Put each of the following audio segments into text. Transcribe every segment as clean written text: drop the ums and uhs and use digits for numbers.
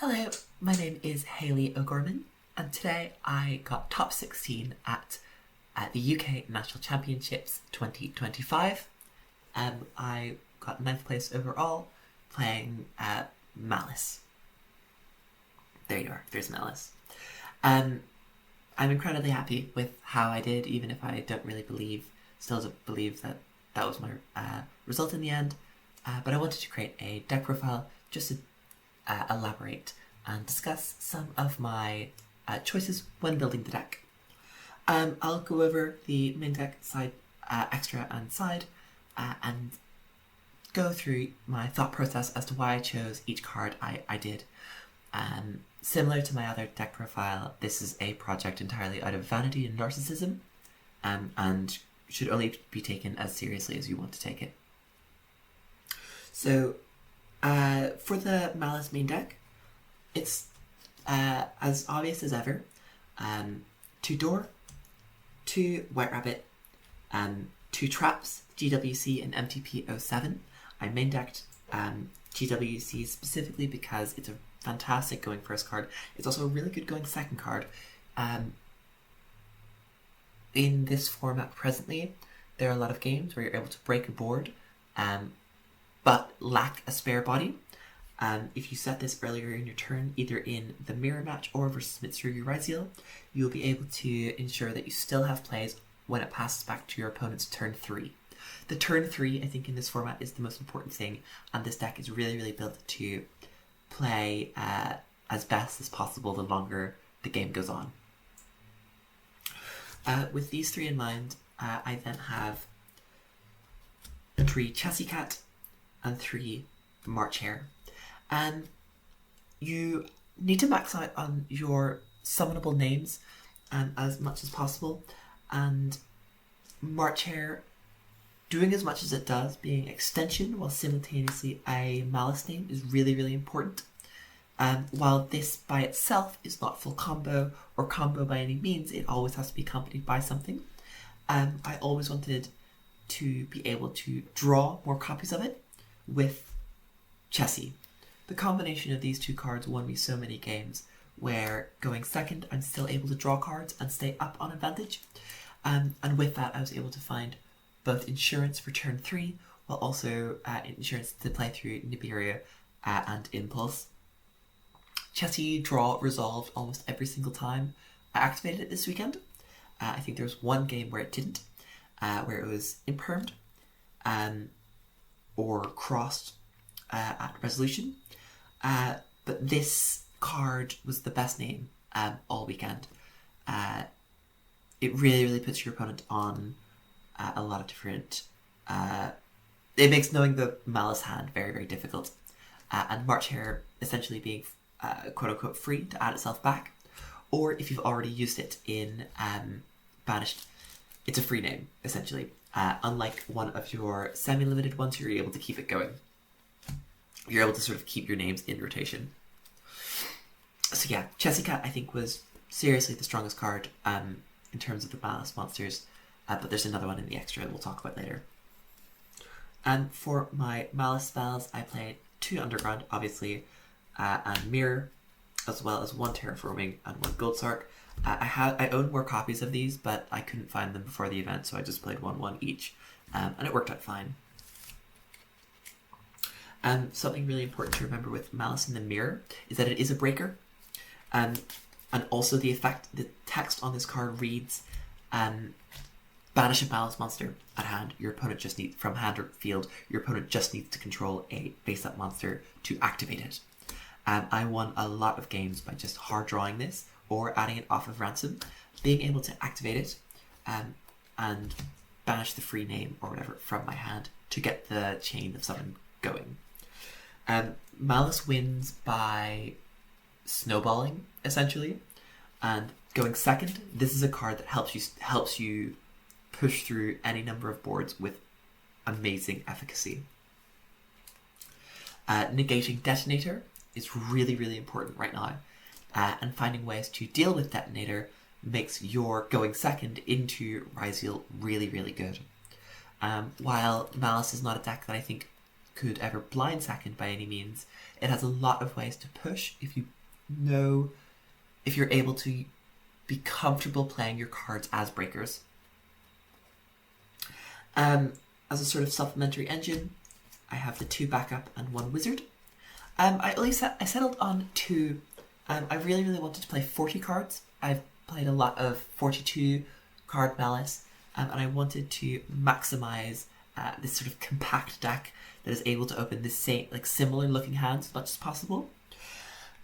Hello, my name is Hailey O'Gorman, and today I got top 16 at the UK National Championships 2025. I got 9th place overall, playing Maliss. There you are, there's Maliss. I'm incredibly happy with how I did, even if I don't believe that that was my result in the end. But I wanted to create a deck profile just to elaborate and discuss some of my choices when building the deck. I'll go over the main deck, side, extra and side, and go through my thought process as to why I chose each card I did. Similar to my other deck profile, this is a project entirely out of vanity and narcissism, and should only be taken as seriously as you want to take it. So, for the Maliss main deck, it's as obvious as ever. 2 Door, 2 White Rabbit, 2 Traps, GWC and MTP07. I main decked GWC specifically because it's a fantastic going first card. It's also a really good going second card. In this format presently, there are a lot of games where you're able to break a board, but lack a spare body. If you set this earlier in your turn, either in the mirror match or versus mitsu ryzeal, you'll be able to ensure that you still have plays when it passes back to your opponent's turn 3. The turn 3, I think, in this format is the most important thing, and this deck is really built to play as best as possible the longer the game goes on. With these 3 in mind, I then have 3 Chassis Cat and 3 March Hare. And you need to max out on your summonable names as much as possible, and March Hare doing as much as it does, being extension while simultaneously a Maliss name, is really important. While this by itself is not full combo or combo by any means, it always has to be accompanied by something. I always wanted to be able to draw more copies of it with Chessie. The combination of these 2 cards won me so many games where going second I'm still able to draw cards and stay up on advantage. And with that I was able to find both insurance for turn 3 while also insurance to play through Nibiru and Impulse. Chessie draw resolved almost every single time I activated it this weekend. I think there was one game where it didn't, where it was impermed or crossed at resolution. But this card was the best name all weekend. It really puts your opponent on a lot of different... it makes knowing the Maliss hand very difficult. And March Hare essentially being quote-unquote free to add itself back. Or if you've already used it in Banished, it's a free name, essentially. Unlike one of your semi-limited ones, you're able to keep it going. You're able to sort of keep your names in rotation. So yeah, Chessie Cat I think was seriously the strongest card in terms of the Maliss monsters, but there's another one in the extra we'll talk about later. And for my Maliss spells, I played 2 Underground, obviously, and Mirror, as well as 1 Terraforming and 1 Goldsark. I own more copies of these, but I couldn't find them before the event, so I just played 1 each, and it worked out fine. Something really important to remember with Maliss in the Mirror is that it is a breaker, and also the text on this card reads, banish a Maliss monster at hand. Your opponent just needs, from hand or field, your opponent just needs to control a face-up monster to activate it. I won a lot of games by just hard drawing this or adding it off of ransom, being able to activate it and banish the free name or whatever from my hand to get the chain of summon going. Maliss wins by snowballing, essentially, and going second. This is a card that helps you push through any number of boards with amazing efficacy. Negating Detonator is really important right now, and finding ways to deal with Detonator makes your going second into ryzeal really good. While Maliss is not a deck that I think could ever blind second by any means. It has a lot of ways to push if you're able to be comfortable playing your cards as breakers. As a sort of supplementary engine, I have the 2 backup and 1 wizard. I settled on 2. I really wanted to play 40 cards. I've played a lot of 42 card Maliss, and I wanted to maximize this sort of compact deck that is able to open the same, similar looking hands as much as possible.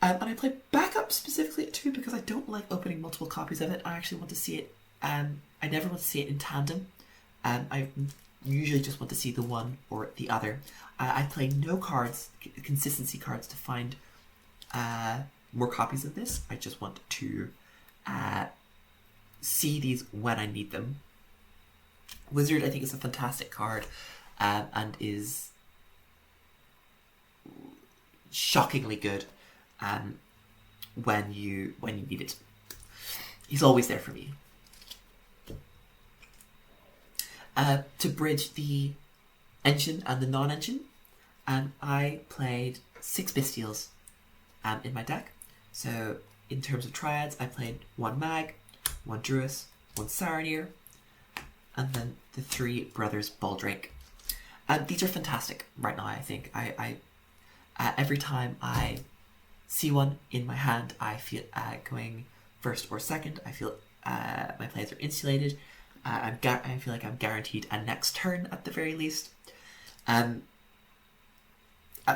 And I played backup specifically at 2 because I don't like opening multiple copies of it. I actually want to see it. I never want to see it in tandem. I usually just want to see the one or the other. I play no cards, consistency cards, to find more copies of this. I just want to see these when I need them. Wizard, I think, is a fantastic card and is shockingly good when you need it. He's always there for me. To bridge the engine and the non-engine, I played 6 bystials in my deck. So in terms of triads, I played 1 mag, 1 druis, 1 saronir, and then the 3 brothers Baldrake. These are fantastic right now, I think. I every time I see one in my hand, I feel going first or second. I feel my plays are insulated. I feel like I'm guaranteed a next turn at the very least. At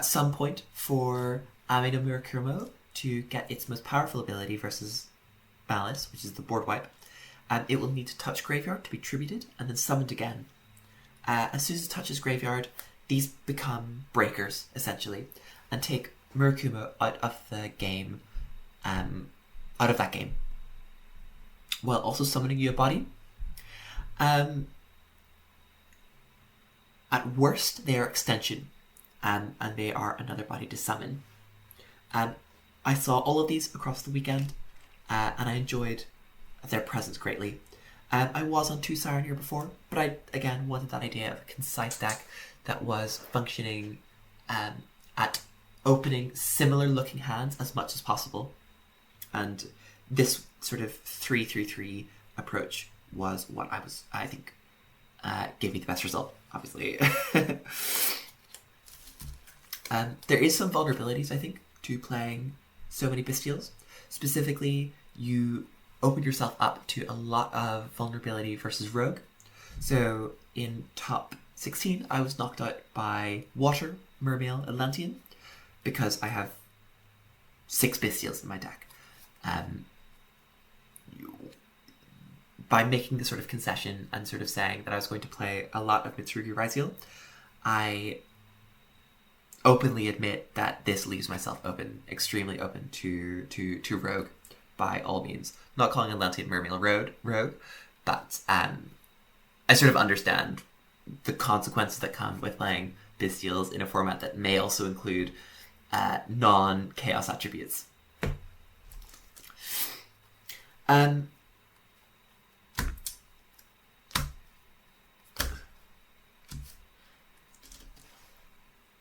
some point, for Ame no Murakumo to get its most powerful ability versus Maliss, which is the board wipe, it will need to touch graveyard to be tributed and then summoned again. As soon as it touches graveyard, these become breakers, essentially, and take Murakumo out of the game, out of that game, while also summoning you a body. At worst, they are extension, and they are another body to summon. I saw all of these across the weekend, and I enjoyed their presence greatly. I was on 2 Saronir before, but I, again, wanted that idea of a concise deck that was functioning at opening similar looking hands as much as possible. And this sort of 3-3-3 approach was what I think gave me the best result, obviously. There is some vulnerabilities, I think, to playing so many bystials. Specifically, you open yourself up to a lot of vulnerability versus rogue. So in top 16, I was knocked out by water, mermail, Atlantean, because I have 6 bystials in my deck. By making this sort of concession and sort of saying that I was going to play a lot of Mitsurugi Ryzeal, I openly admit that this leaves myself open, extremely open to rogue by all means. Not calling Atlantean Mermail rogue, but I sort of understand the consequences that come with playing bystials in a format that may also include non-chaos attributes.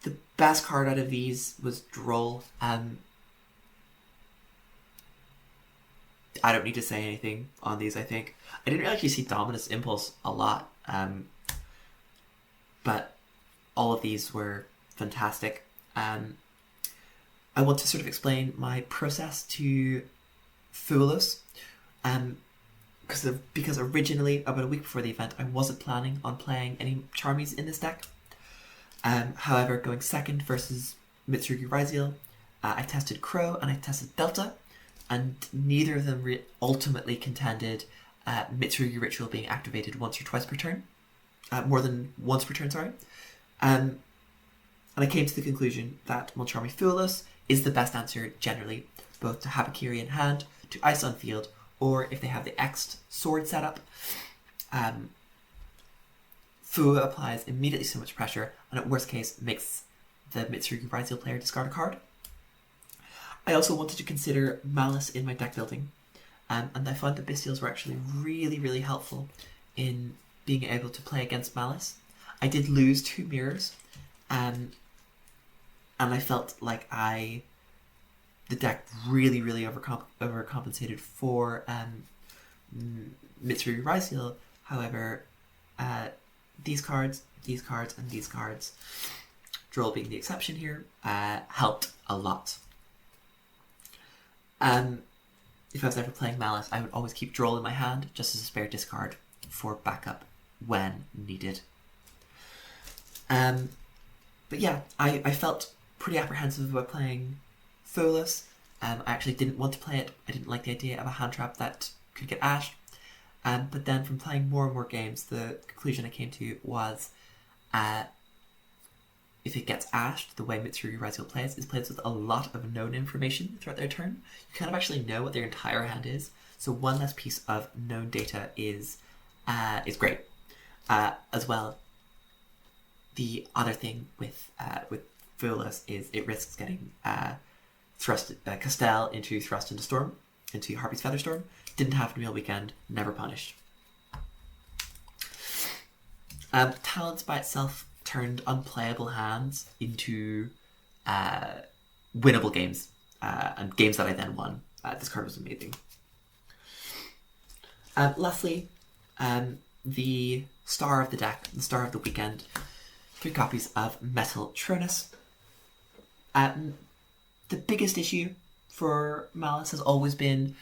The best card out of these was Droll. I don't need to say anything on these, I think. I didn't actually see Dominus Impulse a lot, but all of these were fantastic. I want to sort of explain my process to Fulos, because originally, about a week before the event, I wasn't planning on playing any Charmies in this deck. However, going second versus Mitsurugi Ryzeal, I tested Crow and I tested Delta, and neither of them ultimately contended Mitsurugi Ritual being activated once or twice per turn. More than once per turn, sorry. And I came to the conclusion that Molcharmi Fulos is the best answer generally, both to have a Kiri in hand, to ice on field, or if they have the X'd sword setup. Fua applies immediately so much pressure, and at worst case makes the Mitsurugi Ryzeal player discard a card. I also wanted to consider Maliss in my deck building, and I found that bystials were actually really, really helpful in being able to play against Maliss. I did lose 2 mirrors, and I felt like the deck really overcompensated for mitsu ryzeal. However, these cards, and these cards, Droll being the exception here, helped a lot. If I was ever playing Maliss, I would always keep Droll in my hand just as a spare discard for backup when needed. But yeah, I felt pretty apprehensive about playing Voiceless. I actually didn't want to play it. I didn't like the idea of a hand trap that could get ashed. But then from playing more and more games, the conclusion I came to was if it gets ashed, the way Mitsu ryzeal plays is plays with a lot of known information throughout their turn. You kind of actually know what their entire hand is, so one less piece of known data is great. As well, the other thing with Voiceless is it risks getting Castell into Thrust into Storm, into Harpy's Featherstorm. Didn't happen real weekend, never punished. Talents by itself turned unplayable hands into winnable games, and games that I then won. This card was amazing. Lastly, the star of the deck, the star of the weekend, 3 copies of Metal Tronus. The biggest issue for Maliss has always been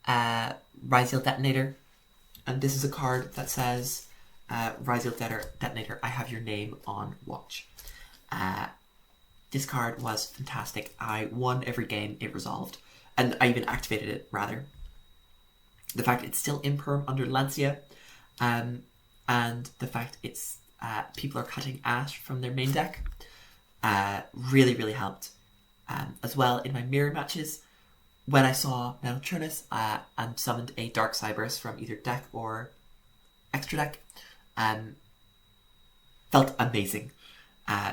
Ryzeal Detonator, and this is a card that says Ryzeal Detonator, I have your name on watch. This card was fantastic. I won every game it resolved, and I even activated it, rather. The fact it's still imperm under Lancia, and the fact it's people are cutting Ash from their main deck really helped. As well, in my mirror matches, when I saw Metal Tronus and summoned a Dark Cybers from either deck or extra deck, felt amazing.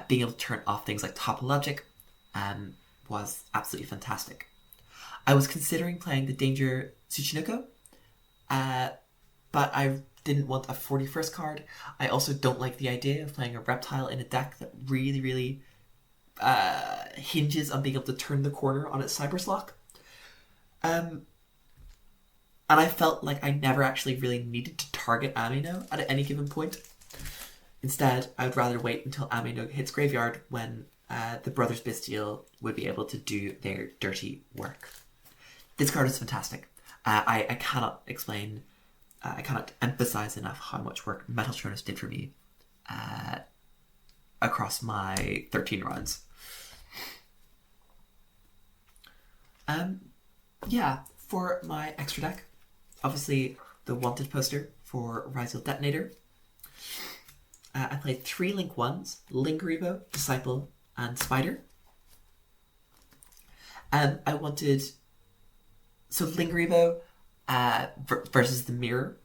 Being able to turn off things like Topologic was absolutely fantastic. I was considering playing the Danger Tsuchinoko, but I didn't want a 41st card. I also don't like the idea of playing a Reptile in a deck that really hinges on being able to turn the corner on its Cyberslock. And I felt like I never actually really needed to target Amino at any given point. Instead, I would rather wait until Amino hits graveyard when the Brothers Bystial would be able to do their dirty work. This card is fantastic. I cannot explain, I cannot emphasize enough how much work Metal Tronus did for me across my 13 rounds. Yeah, for my extra deck, obviously the wanted poster for Ryzeal Detonator. I played 3 Link 1s, Linkuriboh, Disciple, and Spider. I wanted... So Linkuriboh versus the Mirror,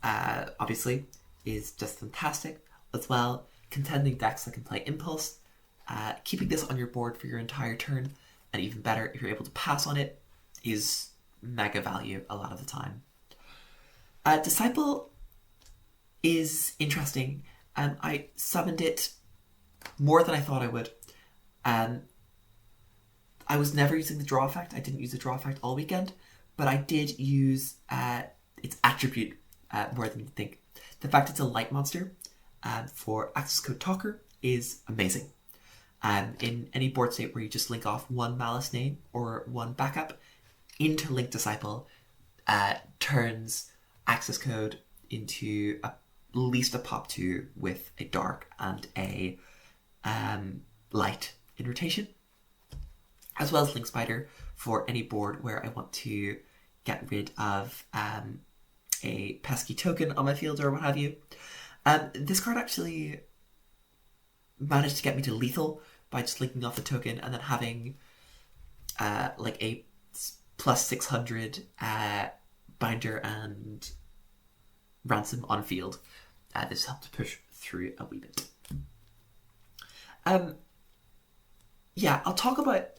obviously, is just fantastic. As well, contending decks that can play Impulse. Keeping this on your board for your entire turn, and even better, if you're able to pass on it, is mega value a lot of the time. Disciple is interesting. I summoned it more than I thought I would. I was never using the draw effect. I didn't use the draw effect all weekend, but I did use its attribute more than you think. The fact it's a light monster for Access Code Talker is amazing. In any board state where you just link off one Maliss name or one backup, Interlink Disciple turns Access Code into at least a pop 2 with a dark and a light in rotation, as well as Link Spider for any board where I want to get rid of a pesky token on my field or what have you. This card actually managed to get me to lethal by just linking off a token and then having like a plus 600 binder and ransom on field. This helped to push through a wee bit. Yeah, I'll talk about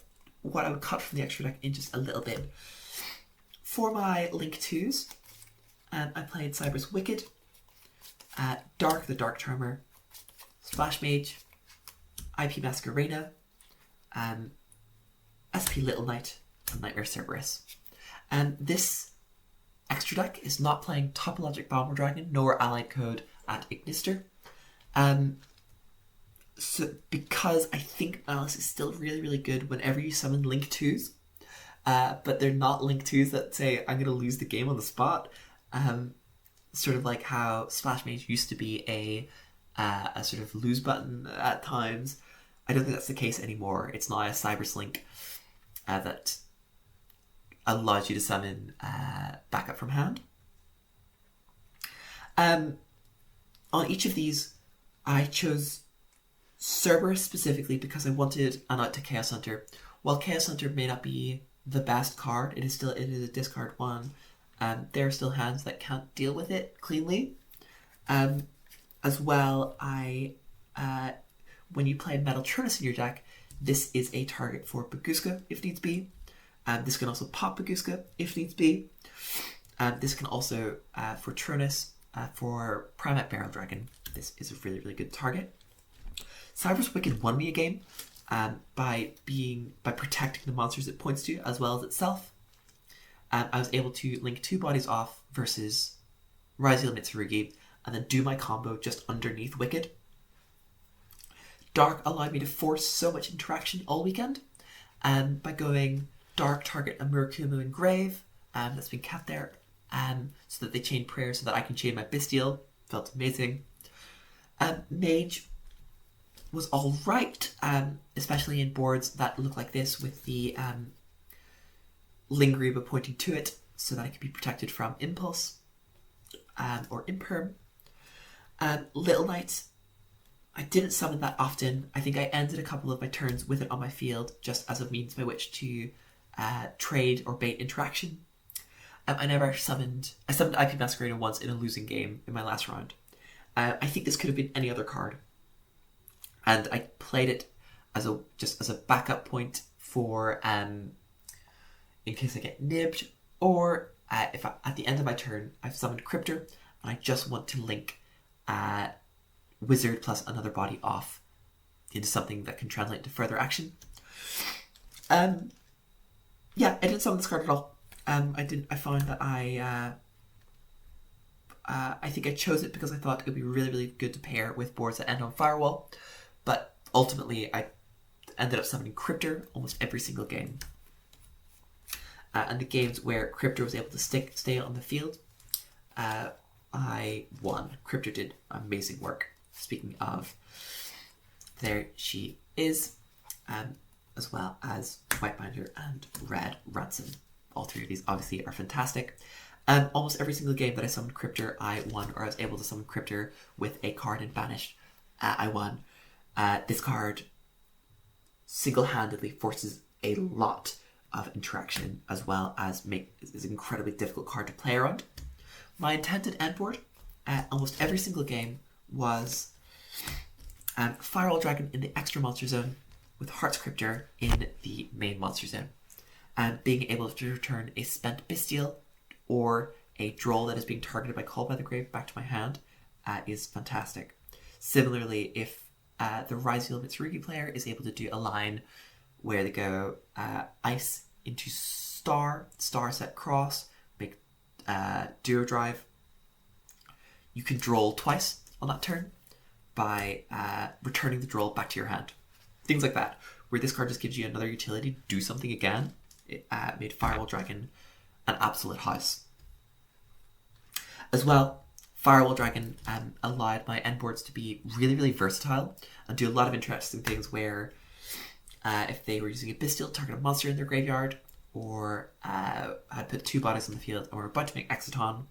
what I would cut from the extra deck in just a little bit. For my Link 2s, I played Cyber's Wicked, Dark the Dark Charmer, Splash Mage, IP Masquerena, SP Little Knight and Nightmare Cerberus. And this extra deck is not playing Topologic Bomber Dragon, nor Allied Code and Ignister. So because I think Maliss is still really, really good whenever you summon Link 2s, but they're not Link 2s that say, I'm going to lose the game on the spot. Sort of like how Splash Mage used to be a sort of lose button at times. I don't think that's the case anymore. It's now a Cyber Slink that allows you to summon backup from hand. On each of these, I chose Cerberus specifically because I wanted an out to Chaos Hunter. While Chaos Hunter may not be the best card, it is a discard one. There are still hands that can't deal with it cleanly. As well, when you play Metal Tronus in your deck, this is a target for Baguska if needs be. This can also pop Baguska if needs be. This can also, for Tronus, for Primate Barrel Dragon, this is a really, really good target. Cyber's Wicked won me a game by protecting the monsters it points to as well as itself. I was able to link 2 bodies off versus ryzeal Mitsurugi and then do my combo just underneath Wicked. Dark allowed me to force so much interaction all weekend by going Dark, target a Murakumo in Grave that's been kept there so that they chain prayer so that I can chain my bystial. Felt amazing. Mage was alright, especially in boards that look like this with the Lingeriba pointing to it so that it can be protected from Impulse or Imperm. Little Knight, I didn't summon that often. I think I ended a couple of my turns with it on my field just as a means by which to trade or bait interaction. I summoned IP Masquerader once in a losing game in my last round. I think this could have been any other card. And I played it as a backup point for in case I get nibbed, or if at the end of my turn I've summoned Crypter and I just want to link Wizard plus another body off into something that can translate to further action. I didn't summon this card at all. I found that I think I chose it because I thought it would be really, really good to pair with boards that end on Firewall, but ultimately I ended up summoning Crypter almost every single game. And the games where Crypter was able to stay on the field, I won. Crypter did amazing work. Speaking of, there she is, as well as White Binder and Red Ransom. All 3 of these obviously are fantastic. Almost every single game that I summoned Crypter, I won, or I was able to summon Crypter with a card in Banished. I won. This card single-handedly forces a lot of interaction as well as is an incredibly difficult card to play around. My intended end board, almost every single game, was Firewall Dragon in the extra monster zone with Hearts Crypter in the main monster zone. And being able to return a spent Bystial or a Droll that is being targeted by Call by the Grave back to my hand is fantastic. Similarly, if the ryzeal Mitsurugi player is able to do a line where they go Ice into Star set Cross, make Duo Drive, you can Droll twice on that turn by returning the Droll back to your hand. Things like that, where this card just gives you another utility to do something again. It made Firewall Dragon an absolute house. As well, Firewall Dragon allowed my end boards to be really, really versatile and do a lot of interesting things where if they were using a Bystial to target a monster in their graveyard, or had put 2 bodies on the field and were about to make Exciton,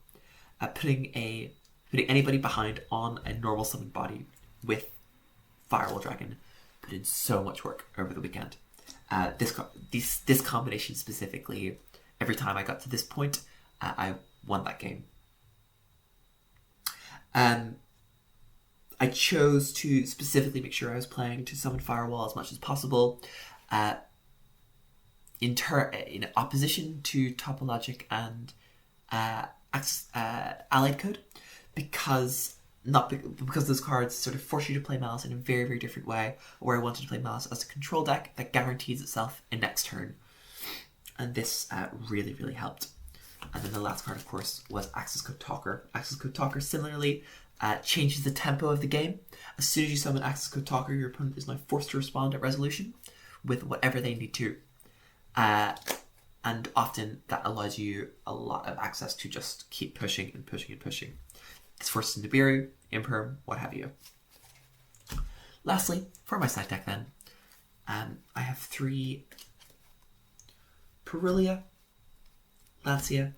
putting anybody behind on a normal summoned body with Firewall Dragon put in so much work over the weekend. This combination specifically, every time I got to this point, I won that game. I chose to specifically make sure I was playing to summon Firewall as much as possible, in opposition to Topologic and Allied Code, because not because those cards sort of force you to play Malice in a very, very different way, where I wanted to play Malice as a control deck that guarantees itself a next turn. And this really, really helped. And then the last card, of course, was Access Code Talker. Access Code Talker similarly changes the tempo of the game. As soon as you summon Access Code Talker, your opponent is now forced to respond at resolution with whatever they need to. And often that allows you a lot of access to just keep pushing and pushing and pushing. It's forced into Nibiru, Imperm, what have you. Lastly, for my side deck then, I have 3 Perulia, Lancia,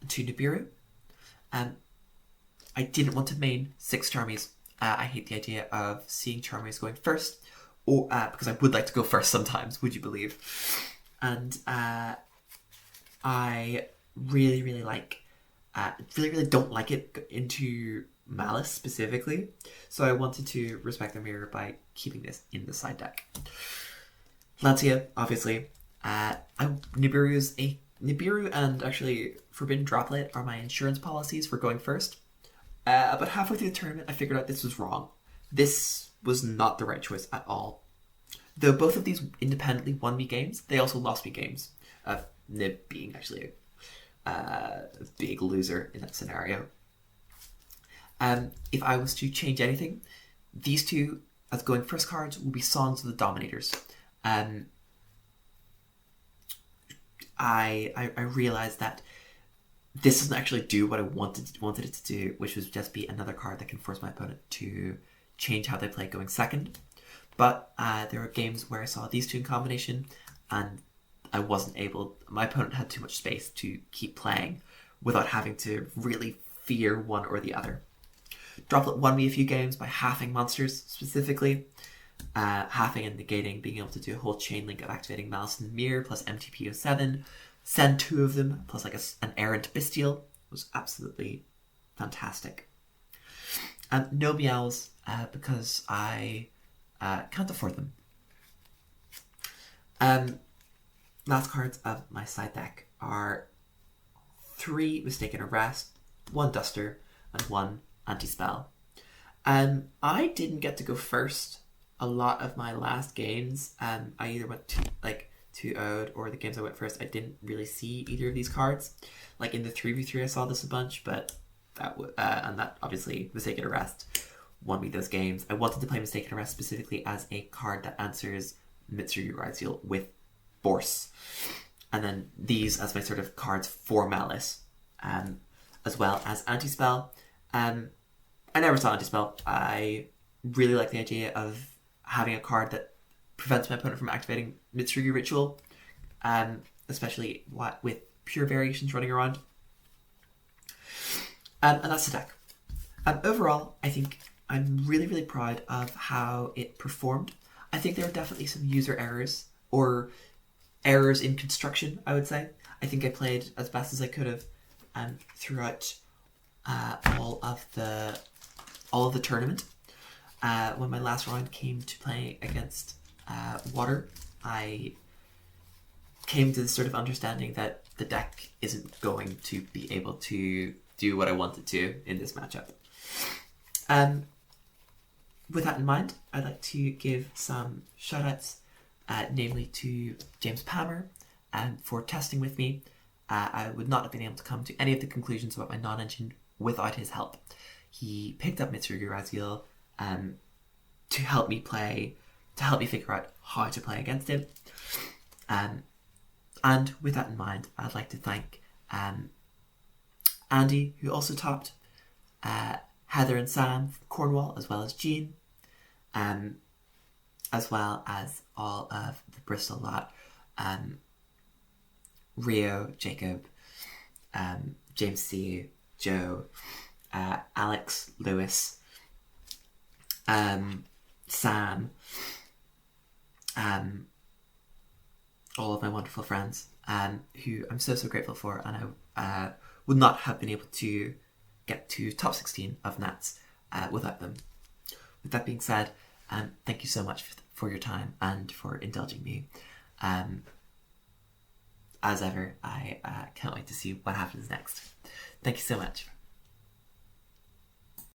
and 2 Nibiru. I didn't want to main 6 Charmies. I hate the idea of seeing Charmies going first, or because I would like to go first sometimes, would you believe? And I really, really like, really don't like it into Malice specifically. So I wanted to respect the mirror by keeping this in the side deck. Lancia, obviously. Nibiru and actually Forbidden Droplet are my insurance policies for going first. About halfway through the tournament, I figured out this was wrong. This was not the right choice at all. Though both of these independently won me games, they also lost me games. Nib being actually a big loser in that scenario. If I was to change anything, these 2 as going first cards will be Songs of the Dominators. I realized that this doesn't actually do what I wanted it to do, which was just be another card that can force my opponent to change how they play going second. But there were games where I saw these 2 in combination, and I wasn't able. My opponent had too much space to keep playing without having to really fear one or the other. Droplet won me a few games by halving monsters specifically. Halving and negating, being able to do a whole chain link of activating Malice and Mirror plus MTP07, send 2 of them plus like an errant bystial was absolutely fantastic. No meows because I can't afford them. Last cards of my side deck are 3 Mistaken Arrest, 1 Duster, and 1 Anti-Spell. I didn't get to go first a lot of my last games. I either went to 2-0'd, or the games I went first, I didn't really see either of these cards. Like in the 3v3 I saw this a bunch, but that obviously Mistaken Arrest won me those games. I wanted to play Mistaken Arrest specifically as a card that answers mitsu ryzeal with Force. And then these as my sort of cards for Malice, as well as Anti-Spell. I never saw Anti-Spell. I really like the idea of having a card that prevents my opponent from activating Mitsurugi Ritual, especially with pure variations running around. And that's the deck. Overall, I think I'm really, really proud of how it performed. I think there were definitely some user errors, or errors in construction, I would say. I think I played as best as I could have throughout all of the tournament. When my last round came to play against Water, I came to this sort of understanding that the deck isn't going to be able to do what I wanted to in this matchup. With that in mind, I'd like to give some shoutouts, namely to James Palmer for testing with me. I would not have been able to come to any of the conclusions about my non-engine without his help. He picked up Mitsurugi Ryzeal to help me figure out how to play against him. And with that in mind, I'd like to thank Andy, who also topped, Heather and Sam from Cornwall, as well as Jean, as well as all of the Bristol lot, Rio, Jacob, James C, Joe, Alex, Lewis, Sam, all of my wonderful friends, who I'm so grateful for, and I would not have been able to get to top 16 of Nats without them. With that being said, thank you so much for your time and for indulging me. As ever, I can't wait to see what happens next. Thank you so much.